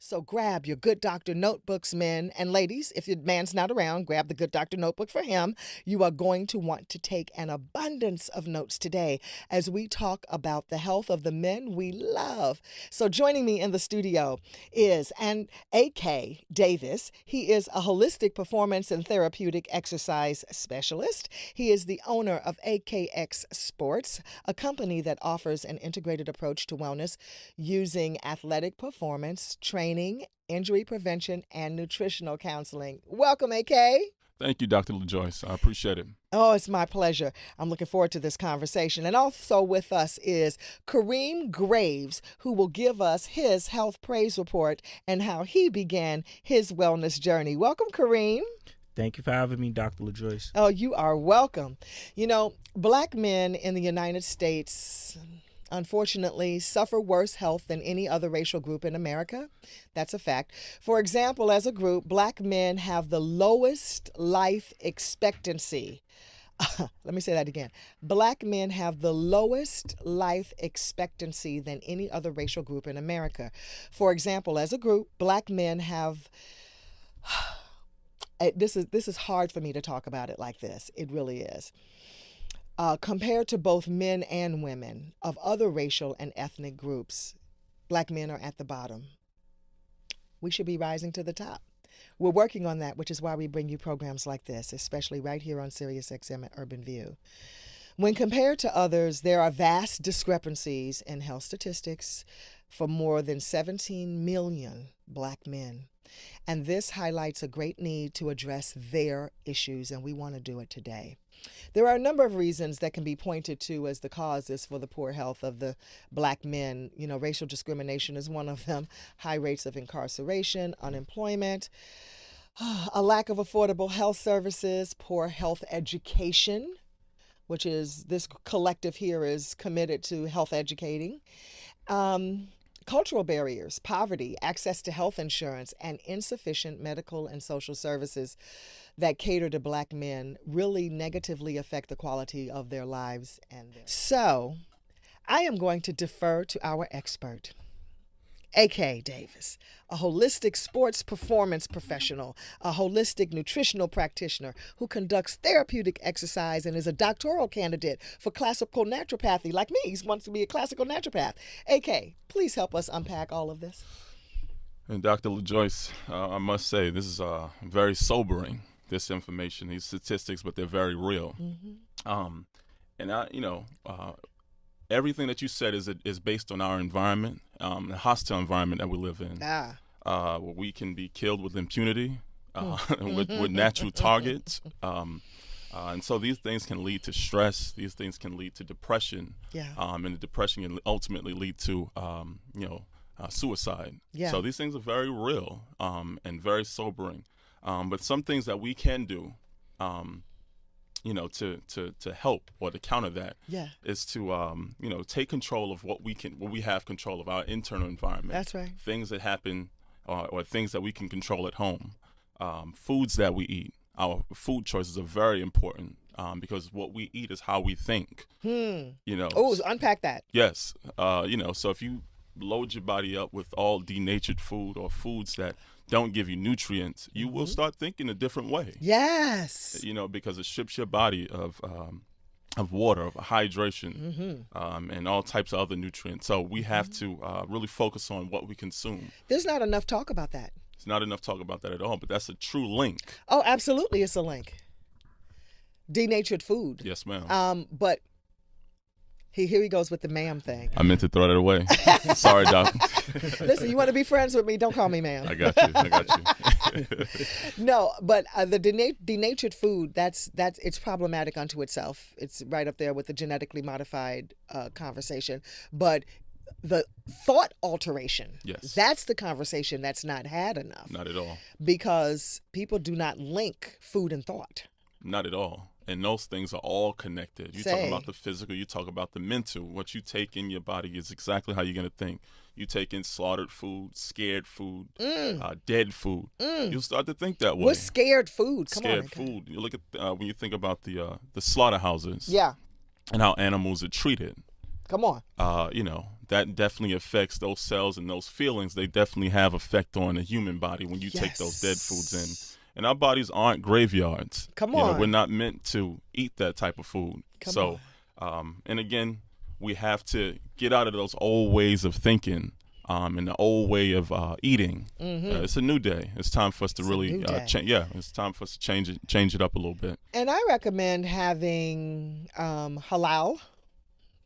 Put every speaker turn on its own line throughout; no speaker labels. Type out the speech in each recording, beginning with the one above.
So grab your Good Doctor notebooks, men and ladies. If your man's not around, grab the Good Doctor notebook for him. You are going to want to take an abundance of notes today as we talk about the health of the men we love. So joining me in the studio is A.K. Davis. He is a holistic performance and therapeutic exercise specialist. He is the owner of AKX Sports, a company that offers an integrated approach to wellness using athletic performance, training, injury prevention, and nutritional counseling. Welcome, AK.
Thank you, Dr.LaJoyce. I appreciate it.
Oh, it's my pleasure. I'm looking forward to this conversation. And also with us is Kareem Graves, who will give us his health praise report and how he began his wellness journey. Welcome, Kareem.
Thank you for having me, Dr. LaJoyce.
Oh, you are welcome. You know, Black men in the United States, unfortunately, suffer worse health than any other racial group in America. That's a fact. For example, as a group, Black men have the lowest life expectancy. Let me say that again. Black men have the lowest life expectancy than any other racial group in America. For example, as a group, Black men have... This is hard for me to talk about it like this. It really is. Compared to both men and women of other racial and ethnic groups, Black men are at the bottom. We should be rising to the top. We're working on that, which is why we bring you programs like this, especially right here on Siriusxm at UrbanView. When compared to others, there are vast discrepancies in health statistics for more than 17 million Black men. And this highlights a great need to address their issues, and we want to do it today. There are a number of reasons that can be pointed to as the causes for the poor health of the Black men. You know, racial discrimination is one of them, high rates of incarceration, unemployment, a lack of affordable health services, poor health education, which is this collective here is committed to health educating, cultural barriers, poverty, access to health insurance, and insufficient medical and social services that cater to Black men really negatively affect the quality of their lives. So I am going to defer to our expert, A.K. Davis, a holistic sports performance professional, a holistic nutritional practitioner who conducts therapeutic exercise and is a doctoral candidate for classical naturopathy. Like me, he wants to be a classical naturopath. A.K., please help us unpack all of this.
And Dr. LaJoyce, I must say, this is very sobering, this information, these statistics, but they're very real. Mm-hmm. Everything that you said is based on our environment, the hostile environment that we live in, where we can be killed with impunity, with natural targets. And so these things can lead to stress. These things can lead to depression. And the depression can ultimately lead to, suicide. So these things are very real and very sobering. But some things that we can do, to help or to counter that is to, take control of what we have control of, our internal environment.
That's right.
Things that happen or things that we can control at home. Foods that we eat. Our food choices are very important because what we eat is how we think.
Oh, unpack that.
Yes. So if you load your body up with all denatured food or foods that don't give you nutrients, you will start thinking a different way.
Yes.
Because it strips your body of water, of hydration, and all types of other nutrients. So we have to really focus on what we consume.
There's not enough talk about that.
It's not enough talk about that at all, but that's a true link.
Oh, absolutely, it's a link. Denatured food.
Yes, ma'am.
But here he goes with the ma'am thing.
I meant to throw that away. Sorry, Doc.
Listen, you want to be friends with me, don't call me ma'am.
I got you.
No, but the denatured food, that's it's problematic unto itself. It's right up there with the genetically modified conversation. But the thought alteration, that's the conversation that's not had enough.
Not at all.
Because people do not link food and thought.
Not at all. And those things are all connected. You talk about the physical, you talk about the mental. What you take in your body is exactly how you're going to think. You take in slaughtered food, scared food, dead food. You'll start to think that way.
What's scared food? Come
scared
on.
Food. You look at when you think about the slaughterhouses.
Yeah.
And how animals are treated.
Come on.
that definitely affects those cells, and those feelings, they definitely have effect on the human body when you take those dead foods in. And our bodies aren't graveyards.
Come on.
We're not meant to eat that type of food. Come on. And again, we have to get out of those old ways of thinking and the old way of eating. It's a new day. It's time for us to really change. Yeah, it's time for us to change it up a little bit.
And I recommend having halal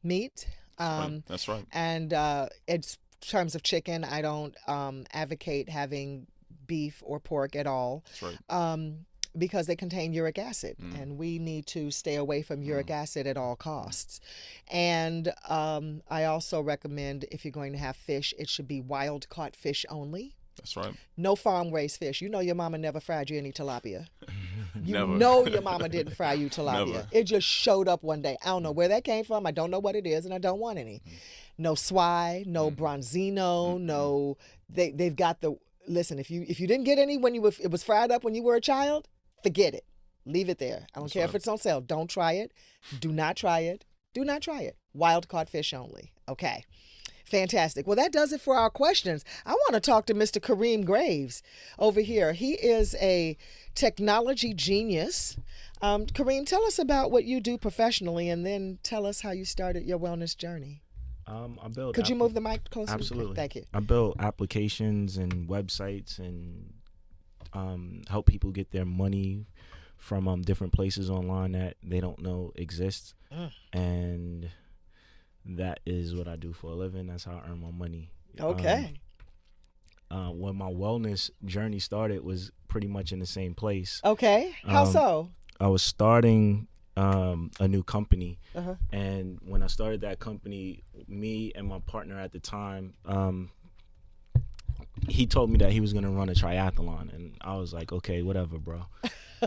meat.
That's right.
And in terms of chicken, I don't advocate having beef or pork at all.
That's right.
Because they contain uric acid, and we need to stay away from uric acid at all costs. And I also recommend, if you're going to have fish, it should be wild caught fish only.
That's right.
No farm raised fish. You know your mama never fried you any tilapia. You
Never.
know your mama didn't fry you tilapia.
Never.
It just showed up one day. I don't know where that came from. I don't know what it is, and I don't want any. No swai, no bronzino, no. They've got the. Listen, if you didn't get any when it was fried up when you were a child, forget it. Leave it there. I don't care if it's on sale. Don't try it. Do not try it. Do not try it. Wild caught fish only. Okay. Fantastic. Well, that does it for our questions. I want to talk to Mr. Kareem Graves over here. He is a technology genius. Kareem, tell us about what you do professionally, and then tell us how you started your wellness journey. Could you move the mic closer?
Absolutely.
Thank you.
I build applications and websites and help people get their money from different places online that they don't know exists. And that is what I do for a living. That's how I earn my money.
Okay.
When my wellness journey started was pretty much in the same place.
Okay. How so?
I was starting a new company. And when I started that company, me and my partner at the time, he told me that he was going to run a triathlon. And I was like, okay, whatever, bro.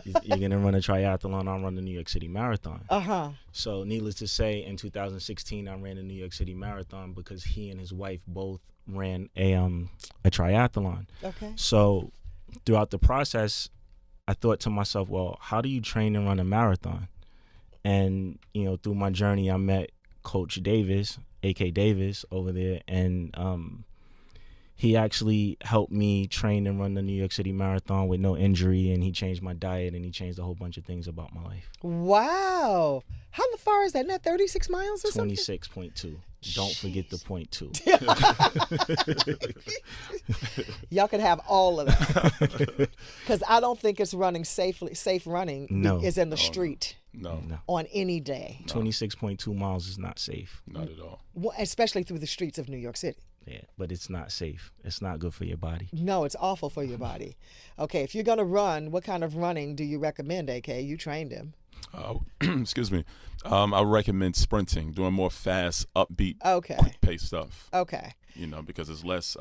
You're going to run a triathlon, I'll run the New York City Marathon. So needless to say, in 2016, I ran the New York City Marathon because he and his wife both ran a triathlon.
Okay.
So throughout the process, I thought to myself, well, how do you train and run a marathon? And, through my journey, I met Coach Davis, A.K. Davis, over there, and he actually helped me train and run the New York City Marathon with no injury, and he changed my diet, and he changed a whole bunch of things about my life.
Wow. How far is that? Isn't that 36 miles or something?
26.2. Don't forget the 0.2.
Y'all could have all of that. Because I don't think it's safe running is in the street.
No.
On any day.
26.2 miles is not safe.
Not at all.
Well, especially through the streets of New York City.
Yeah, but it's not safe. It's not good for your body.
No, it's awful for your body. Okay, if you're going to run, what kind of running do you recommend, AK? You trained him.
Excuse me. I recommend sprinting, doing more fast, upbeat, quick pace stuff.
Okay.
Because it's less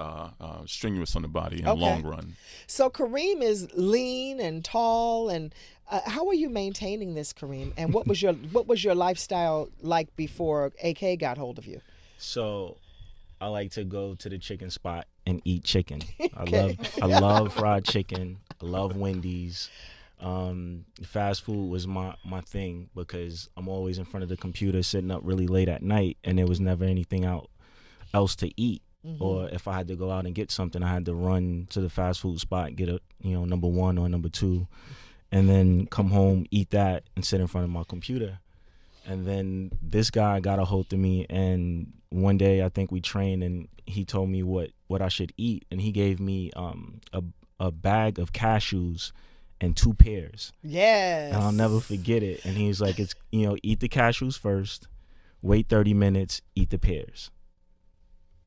strenuous on the body in the long run.
So Kareem is lean and tall, and how are you maintaining this, Kareem? And what was your lifestyle like before AK got hold of you?
So I like to go to the chicken spot and eat chicken. I love fried chicken. I love Wendy's. Fast food was my thing because I'm always in front of the computer sitting up really late at night, and there was never anything else to eat. Or if I had to go out and get something, I had to run to the fast food spot, get a number 1 or number 2, and then come home, eat that, and sit in front of my computer. And then this guy got a hold of me, and one day I think we trained, and he told me what I should eat, and he gave me a bag of cashews and 2 pears.
Yes.
And I'll never forget it. And he's like, it's eat the cashews first, wait 30 minutes, eat the pears.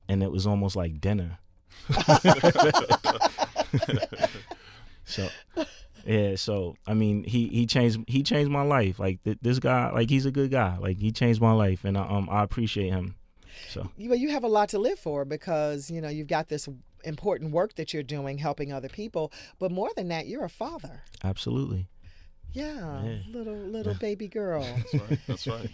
And it was almost like dinner. So I mean, he changed my life. Like this guy, like he's a good guy. Like he changed my life, and I appreciate him. So
you have a lot to live for because you've got this important work that you're doing, helping other people. But more than that, you're a father.
Absolutely.
Yeah. Little baby girl.
That's right.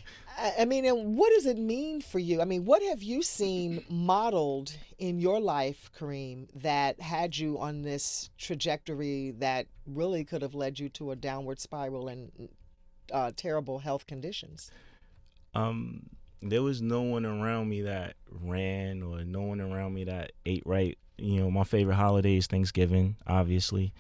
I mean, and what does it mean for you? I mean, what have you seen modeled in your life, Kareem, that had you on this trajectory that really could have led you to a downward spiral and terrible health conditions?
there was no one around me that ran, or no one around me that ate right. You know, my favorite holiday is Thanksgiving, obviously.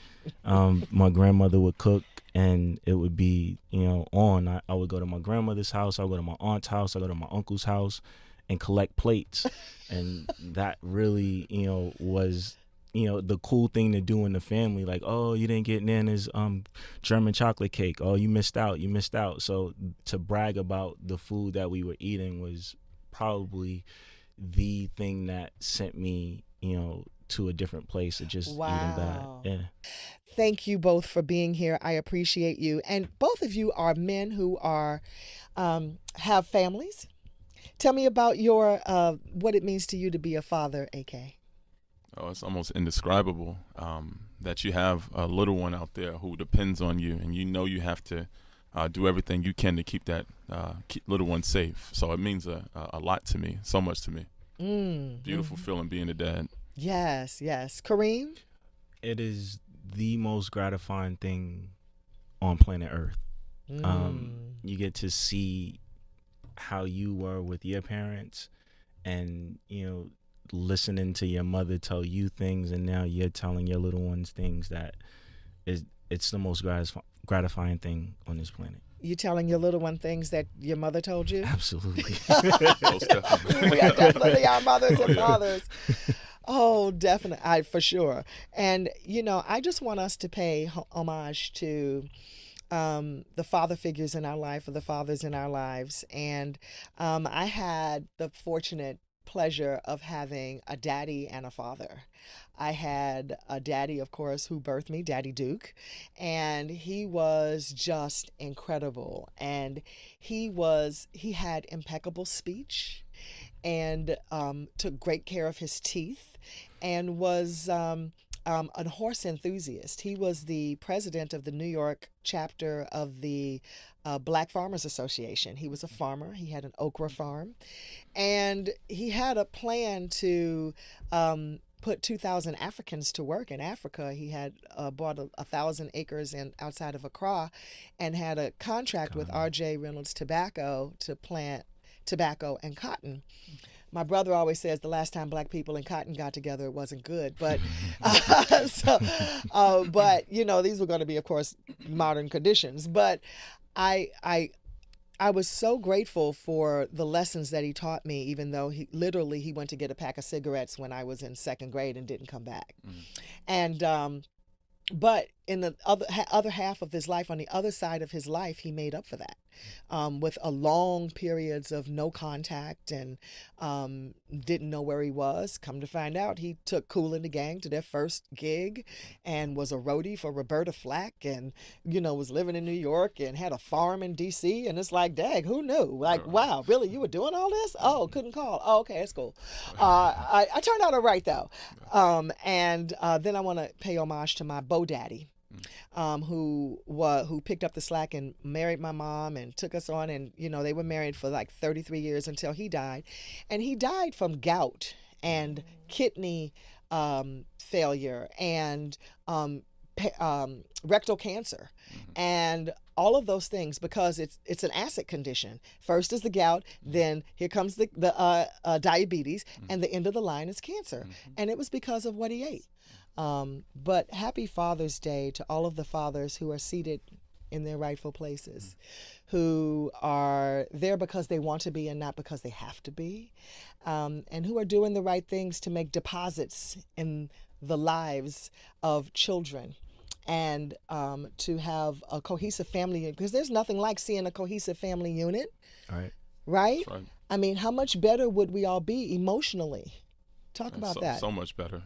My grandmother would cook, and it would be, you know, on. I would go to my grandmother's house, I would go to my aunt's house, I go to my uncle's house and collect plates. And that really, you know, was, you know, the cool thing to do in the family. Like, oh, you didn't get Nana's German chocolate cake. Oh, you missed out. So to brag about the food that we were eating was probably the thing that sent me, you know, to a different place of just eating that. Yeah.
Thank you both for being here. I appreciate you. And both of you are men who are have families. Tell me about your what it means to you to be a father, AK.
Oh, it's almost indescribable that you have a little one out there who depends on you, and you know you have to do everything you can to keep that little one safe. So it means a lot to me, so much to me. Beautiful feeling being a dad.
Yes, yes. Kareem?
It is the most gratifying thing on planet Earth. You get to see how you were with your parents, and, you know, listening to your mother tell you things, and now you're telling your little ones things. It's the most gratifying thing on this planet.
You telling your little one things that your mother told you?
Absolutely.
Most definitely.
We are definitely our mothers and fathers. Oh, definitely, for sure. And, you know, I just want us to pay homage to the father figures in our life, or the fathers in our lives. And I had the fortunate pleasure of having a daddy and a father. I had a daddy, of course, who birthed me, Daddy Duke, and he was just incredible. And he had impeccable speech, and took great care of his teeth, and was a horse enthusiast. He was the president of the New York chapter of the Black Farmers Association. He was a farmer. He had an okra farm, and he had a plan to put 2,000 Africans to work in Africa. He had bought 1,000 acres outside of Accra, and had a contract with R.J. Reynolds Tobacco to plant tobacco and cotton. My brother always says the last time black people and cotton got together, it wasn't good. But but you know, these were going to be, of course, modern conditions. But I was so grateful for the lessons that he taught me, even though he went to get a pack of cigarettes when I was in second grade and didn't come back. And but in the other half of his life, on the other side of his life, he made up for that with a long periods of no contact, and didn't know where he was. Come to find out, he took Kool and the Gang to their first gig, and was a roadie for Roberta Flack, and, you know, was living in New York, and had a farm in D.C. And it's like, dang, who knew? Like, wow, really, you were doing all this? Oh, couldn't call. Oh, okay, that's cool. I turned out all right, though. And then I want to pay homage to my Bo Daddy, who picked up the slack and married my mom and took us on, and, you know, they were married for like 33 years until he died. And he died from gout and kidney failure and rectal cancer, and all of those things, because it's an acid condition. First is the gout, then here comes the diabetes, and the end of the line is cancer. And it was because of what he ate. But happy Father's Day to all of the fathers who are seated in their rightful places, who are there because they want to be and not because they have to be, and who are doing the right things to make deposits in the lives of children, and to have a cohesive family, because there's nothing like seeing a cohesive family unit. Right? I mean, how much better would we all be emotionally? Talk about that.
So much better,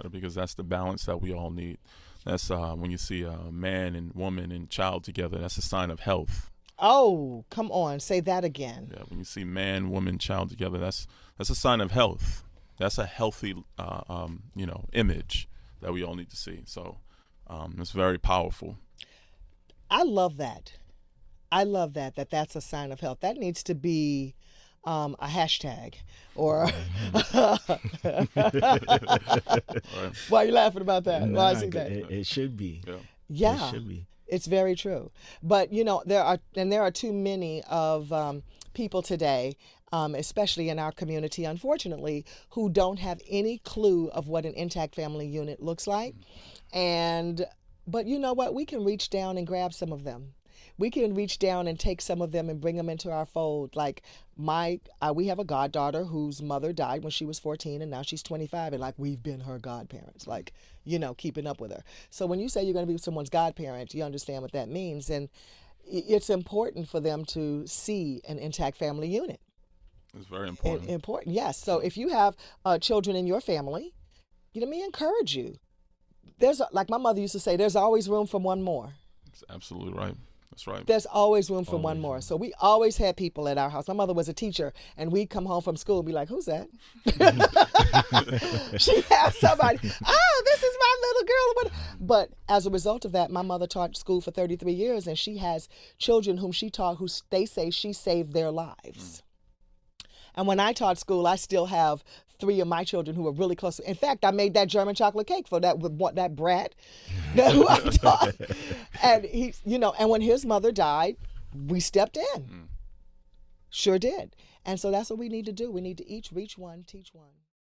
because that's the balance that we all need. That's when you see a man and woman and child together, that's a sign of health.
Oh, come on, say that again.
Yeah, when you see man, woman, child together, that's a sign of health. That's a healthy, image that we all need to see. So it's very powerful.
I love that. That's a sign of health. That needs to be a hashtag, or why are you laughing about that? Why I see that?
It should be.
Yeah.
It should be.
It's very true. But, you know, there are too many of people today especially in our community, unfortunately, who don't have any clue of what an intact family unit looks like. But you know what? We can reach down and grab some of them. We can reach down and take some of them and bring them into our fold. Like we have a goddaughter whose mother died when she was 14, and now she's 25, and like we've been her godparents, like, you know, keeping up with her. So when you say you're going to be someone's godparent, you understand what that means, and it's important for them to see an intact family unit.
It's very important.
Important, yes. So if you have children in your family, you know, me encourage you. Like my mother used to say, there's always room for one more.
That's absolutely right. That's right.
There's always room for one more. So we always had people at our house. My mother was a teacher, and we'd come home from school and be like, who's that? She had somebody, oh, this is my little girl. But as a result of that, my mother taught school for 33 years, and she has children whom she taught who they say she saved their lives. And when I taught school, I still have 3 of my children who are really close. In fact, I made that German chocolate cake for that brat who I taught. And he, you know, and when his mother died, we stepped in. Sure did. And so that's what we need to do. We need to each reach one, teach one.